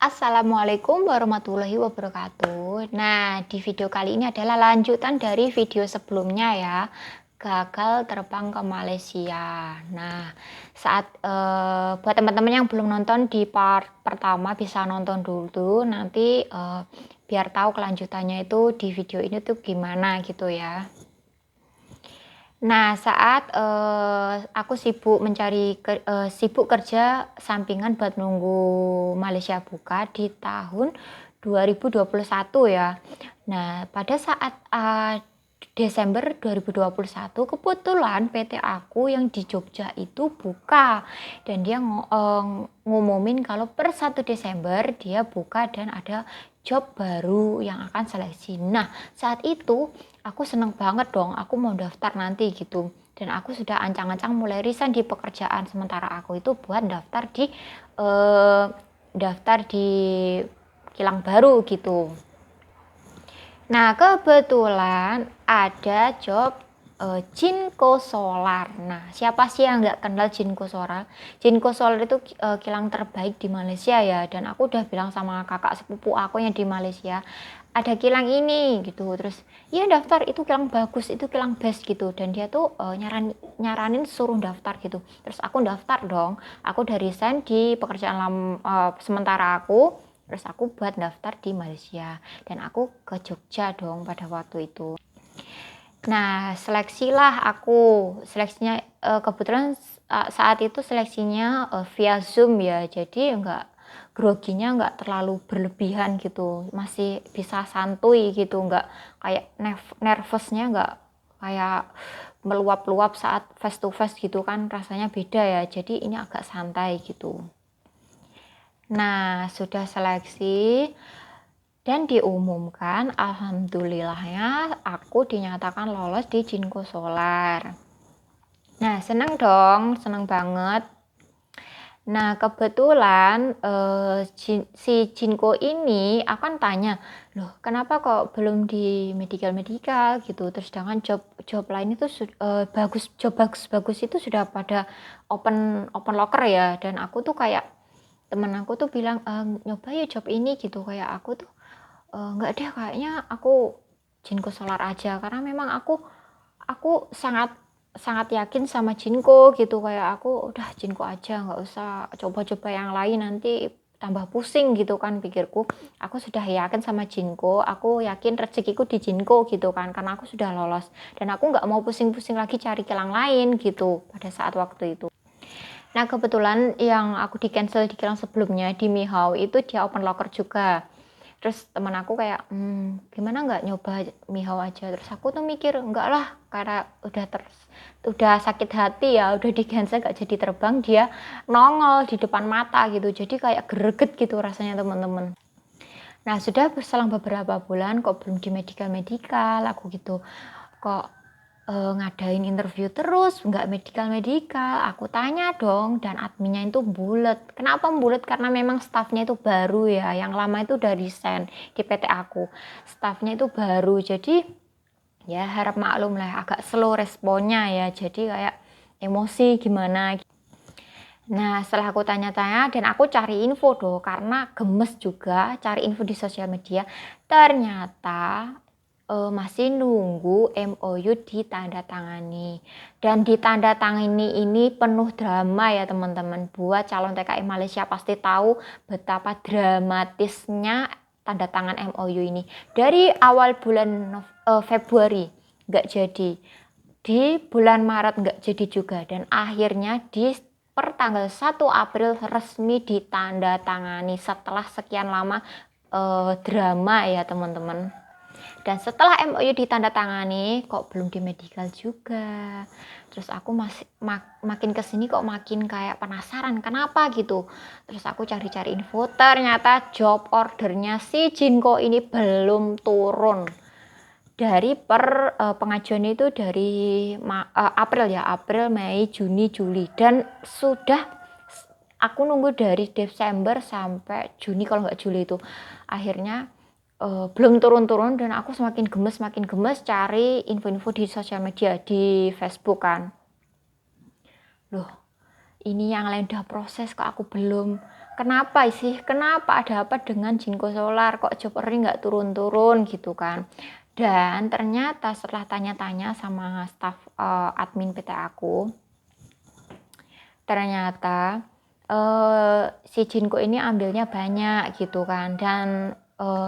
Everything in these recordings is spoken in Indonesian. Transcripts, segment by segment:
Assalamualaikum warahmatullahi wabarakatuh. Nah, di video kali ini adalah lanjutan dari video sebelumnya ya, gagal terbang ke Malaysia. Nah, buat teman-teman yang belum nonton di part pertama bisa nonton dulu, nanti biar tahu kelanjutannya itu di video ini tuh gimana gitu ya. Nah, saat aku sibuk kerja sampingan buat nunggu Malaysia buka di tahun 2021 ya. Nah, pada saat Desember 2021 kebetulan PT aku yang di Jogja itu buka dan dia ngumumin kalau per 1 Desember dia buka dan ada job baru yang akan seleksi. Nah, saat itu aku seneng banget dong, aku mau daftar nanti gitu. Dan aku sudah ancang-ancang mulai resign di pekerjaan sementara aku itu buat daftar di kilang baru gitu. Nah, kebetulan ada job Jinko Solar. Nah, siapa sih yang nggak kenal Jinko Solar? Jinko Solar itu kilang terbaik di Malaysia ya. Dan aku udah bilang sama kakak sepupu aku yang di Malaysia, ada kilang ini gitu. Terus, iya daftar, itu kilang bagus, itu kilang best gitu. Dan dia tuh nyaranin suruh daftar gitu. Terus aku daftar dong. Aku udah resign di pekerjaan sementara aku. Terus aku buat daftar di Malaysia. Dan aku ke Jogja dong pada waktu itu. Nah, seleksilah aku. Seleksinya kebetulan saat itu seleksinya via Zoom ya. Jadi groginya nggak terlalu berlebihan gitu. Masih bisa santuy gitu, nggak kayak nervousnya nggak kayak meluap-luap saat face to face gitu kan, rasanya beda ya. Jadi ini agak santai gitu. Nah, sudah seleksi dan diumumkan, alhamdulillahnya aku dinyatakan lolos di Jinko Solar. Nah, seneng dong, seneng banget. Nah, kebetulan si Jinko ini akan tanya, loh kenapa kok belum di medical gitu. Terus sedangkan job lain itu job bagus itu sudah pada open locker ya. Dan aku tuh kayak temen aku tuh bilang nyoba ya job ini gitu. Kayak aku tuh nggak deh, kayaknya aku Jinko Solar aja karena memang aku sangat sangat yakin sama Jinko gitu. Kayak aku udah Jinko aja, nggak usah coba-coba yang lain, nanti tambah pusing gitu kan pikirku. Aku sudah yakin sama Jinko, aku yakin rezekiku di Jinko gitu kan, karena aku sudah lolos dan aku nggak mau pusing-pusing lagi cari kilang lain gitu pada saat waktu itu. Nah, kebetulan yang aku di cancel di kilang sebelumnya di Mihao itu dia open locker juga. Terus teman aku kayak, gimana nggak nyoba Mihao aja. Terus aku tuh mikir, enggak lah, karena udah sakit hati ya, udah di cancel gak jadi terbang, dia nongol di depan mata gitu. Jadi kayak greget gitu rasanya teman-teman. Nah, sudah berselang beberapa bulan kok belum di medical aku gitu. Kok ngadain interview terus, nggak medical. Aku tanya dong, dan adminnya itu bulet. Kenapa bulet? Karena memang staffnya itu baru ya, yang lama itu udah resign di PT aku. Staffnya itu baru, jadi ya harap maklum lah, agak slow responnya ya, jadi kayak emosi gimana. Nah, setelah aku tanya-tanya dan aku cari info dong, karena gemes juga cari info di sosial media, ternyata masih nunggu MOU ditandatangani. Dan ditandatangani ini penuh drama ya teman-teman. Buat calon TKI Malaysia pasti tahu betapa dramatisnya tanda tangan MOU ini. Dari awal bulan Februari nggak jadi, di bulan Maret nggak jadi juga, dan akhirnya di tanggal 1 April resmi ditandatangani setelah sekian lama drama ya teman-teman. Dan setelah MOU ditandatangani kok belum di medical juga. Terus aku makin kesini kok makin kayak penasaran kenapa gitu. Terus aku cari-cari info, ternyata job ordernya si Jinko ini belum turun. Dari pengajuan itu dari April ya, April, Mei, Juni, Juli, dan sudah aku nunggu dari Desember sampai Juni kalau nggak Juli itu. Akhirnya belum turun-turun dan aku semakin gemes cari info-info di sosial media, di Facebook kan. Loh, ini yang lain udah proses kok aku belum. kenapa sih, kenapa, ada apa dengan Jinko Solar, kok job order nggak turun-turun gitu kan. Dan ternyata setelah tanya-tanya sama staf admin PT aku, ternyata si Jinko ini ambilnya banyak gitu kan. Dan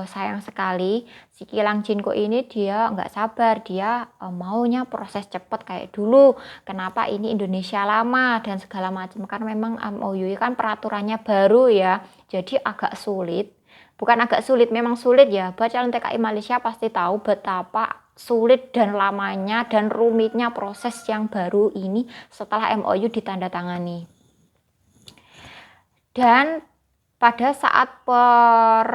sayang sekali si kilang Jinko ini dia nggak sabar, dia maunya proses cepet kayak dulu. Kenapa ini Indonesia lama dan segala macam, kan memang MOU kan peraturannya baru ya, jadi agak sulit. Bukan agak sulit, memang sulit ya. Buat calon TKI Malaysia pasti tahu betapa sulit dan lamanya dan rumitnya proses yang baru ini setelah MOU ditandatangani. Dan pada saat per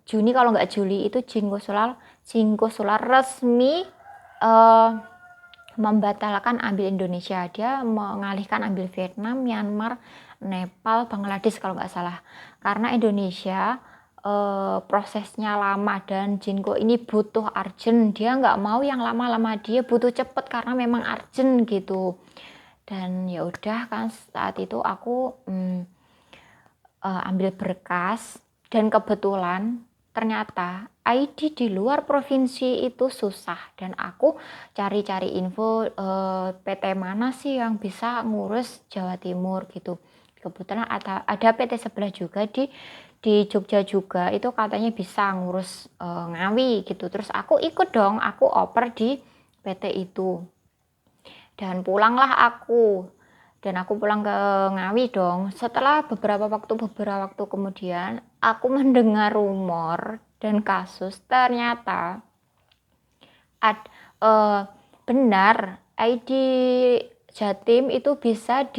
Juni kalau nggak Juli itu Jinko Solar resmi membatalkan ambil Indonesia. Dia mengalihkan ambil Vietnam, Myanmar, Nepal, Bangladesh kalau nggak salah. Karena Indonesia prosesnya lama dan Jinko ini butuh urgent. Dia nggak mau yang lama-lama, dia butuh cepet karena memang urgent gitu. Dan ya udah kan saat itu aku ambil berkas dan kebetulan ternyata ID di luar provinsi itu susah, dan aku cari-cari info PT mana sih yang bisa ngurus Jawa Timur gitu. Kebetulan ada PT sebelah juga di Jogja juga, itu katanya bisa ngurus Ngawi gitu. Terus aku ikut dong, aku oper di PT itu. Dan pulanglah aku. Dan aku pulang ke Ngawi dong. Setelah beberapa waktu kemudian, aku mendengar rumor dan kasus ternyata benar ID Jatim itu bisa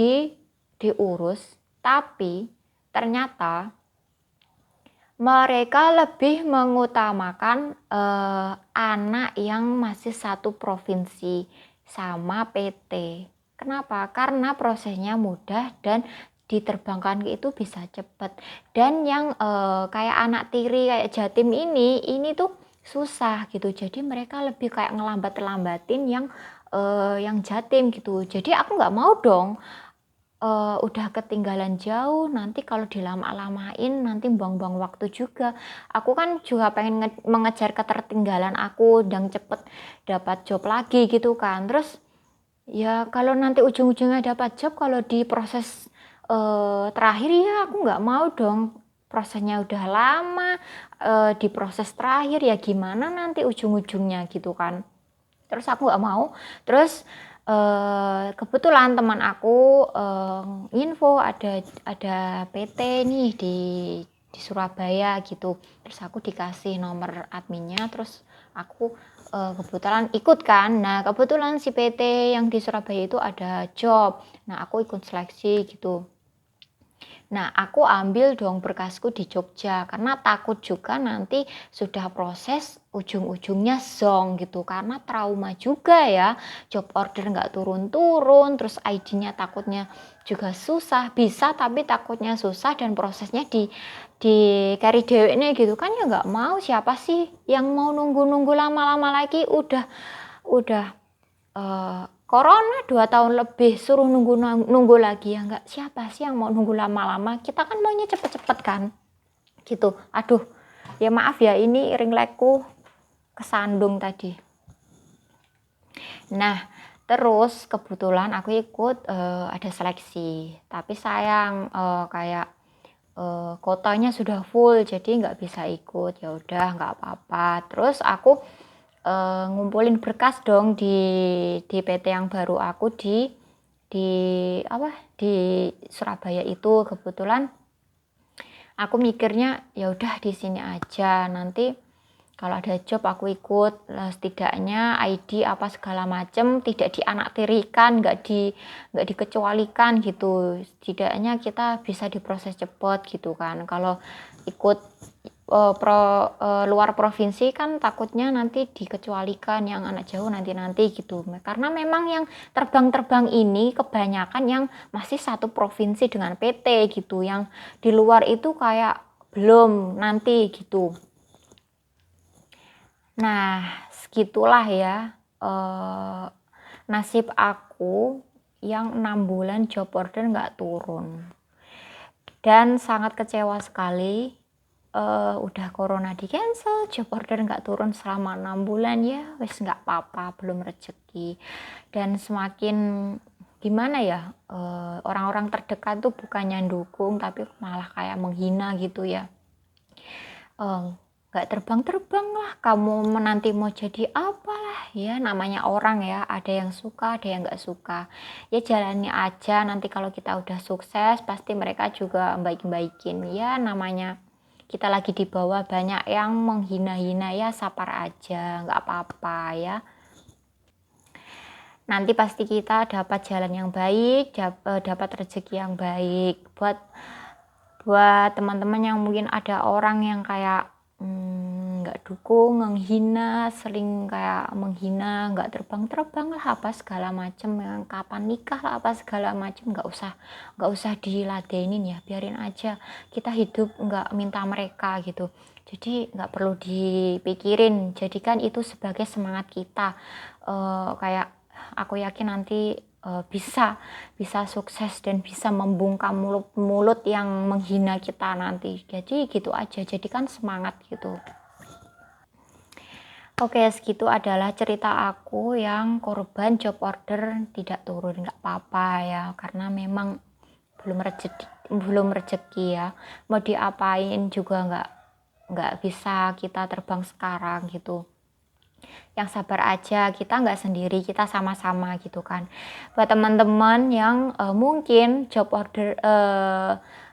diurus, tapi ternyata mereka lebih mengutamakan anak yang masih satu provinsi sama PT. Kenapa? Karena prosesnya mudah dan diterbangkan itu bisa cepat. Dan yang kayak anak tiri kayak Jatim ini tuh susah gitu. Jadi mereka lebih kayak ngelambatin yang Jatim gitu. Jadi aku nggak mau dong udah ketinggalan jauh, nanti kalau dilama-lamain nanti buang-buang waktu juga. Aku kan juga pengen mengejar ketertinggalan aku dan cepet dapat job lagi gitu kan. Terus ya kalau nanti ujung-ujungnya dapat job, kalau di proses terakhir ya aku nggak mau dong. Prosesnya udah lama, di proses terakhir ya gimana nanti ujung-ujungnya gitu kan. Terus aku nggak mau. Terus kebetulan teman aku info ada PT nih di Surabaya gitu. Terus aku dikasih nomor adminnya, terus aku kebetulan ikut kan. Nah kebetulan si PT yang di Surabaya itu ada job. Nah aku ikut seleksi gitu. Nah, aku ambil dong berkasku di Jogja karena takut juga nanti sudah proses ujung-ujungnya zong gitu, karena trauma juga ya, job order nggak turun-turun, terus ID-nya takutnya juga susah, bisa tapi takutnya susah dan prosesnya di carry dewe nih gitu kan, ya nggak mau. Siapa sih yang mau nunggu-nunggu lama-lama lagi, udah Corona 2 tahun lebih suruh nunggu lagi, ya nggak, siapa sih yang mau nunggu lama-lama, kita kan maunya cepet-cepet kan gitu. Aduh ya maaf ya, ini ring lightku kesandung tadi. Nah terus kebetulan aku ikut ada seleksi, tapi sayang kayak kotanya sudah full jadi nggak bisa ikut. Ya udah nggak apa-apa, terus aku ngumpulin berkas dong di PT yang baru aku di Surabaya itu. Kebetulan aku mikirnya ya udah di sini aja, nanti kalau ada job aku ikut, setidaknya ID apa segala macem tidak dianaktirikan, nggak dikecualikan gitu. Setidaknya kita bisa diproses cepat gitu kan. Kalau ikut luar provinsi kan takutnya nanti dikecualikan, yang anak jauh nanti gitu. Karena memang yang terbang-terbang ini kebanyakan yang masih satu provinsi dengan PT gitu, yang di luar itu kayak belum nanti gitu. Nah segitulah ya nasib aku yang 6 bulan job order nggak turun. Dan sangat kecewa sekali, udah corona di cancel, job order nggak turun selama 6 bulan, ya wes nggak apa-apa, belum rezeki. Dan semakin gimana ya, orang-orang terdekat tuh bukannya dukung tapi malah kayak menghina gitu ya. Nggak terbang-terbang lah, kamu nanti mau jadi apalah ya, namanya orang ya, ada yang suka ada yang nggak suka, ya jalani aja, nanti kalau kita udah sukses pasti mereka juga baik-baikin ya, namanya kita lagi di bawah banyak yang menghina-hina, ya sabar aja, nggak apa-apa ya, nanti pasti kita dapat jalan yang baik, dapat rezeki yang baik. Buat teman-teman yang mungkin ada orang yang kayak nggak dukung, menghina, sering kayak menghina, nggak terbang-terbang lah apa segala macem, yang kapan nikah lah apa segala macem, nggak usah diladenin ya, biarin aja, kita hidup nggak minta mereka gitu, jadi nggak perlu dipikirin, jadikan itu sebagai semangat kita. Kayak aku yakin nanti bisa sukses dan bisa membungkam mulut yang menghina kita nanti. Jadi gitu aja, jadikan semangat gitu. Oke, segitu adalah cerita aku yang korban job order tidak turun. Nggak apa-apa ya, karena memang belum rezeki ya, mau diapain juga nggak bisa kita terbang sekarang gitu. Yang sabar aja, kita nggak sendiri, kita sama-sama gitu kan. Buat teman-teman yang mungkin job order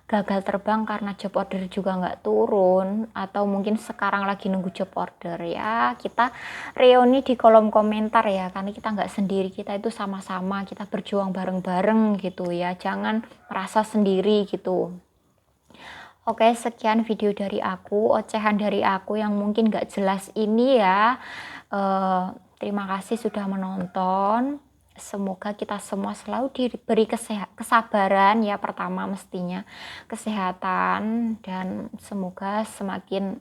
gagal terbang karena job order juga nggak turun, atau mungkin sekarang lagi nunggu job order, ya kita reuni di kolom komentar ya, karena kita nggak sendiri, kita itu sama-sama, kita berjuang bareng-bareng gitu ya, jangan merasa sendiri gitu. Oke, sekian video dari aku, ocehan dari aku yang mungkin gak jelas ini ya. Terima kasih sudah menonton. Semoga kita semua selalu diberi kesabaran ya, pertama mestinya kesehatan, dan semoga semakin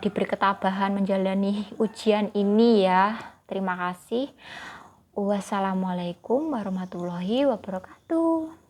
diberi ketabahan menjalani ujian ini ya. Terima kasih. Wassalamualaikum warahmatullahi wabarakatuh.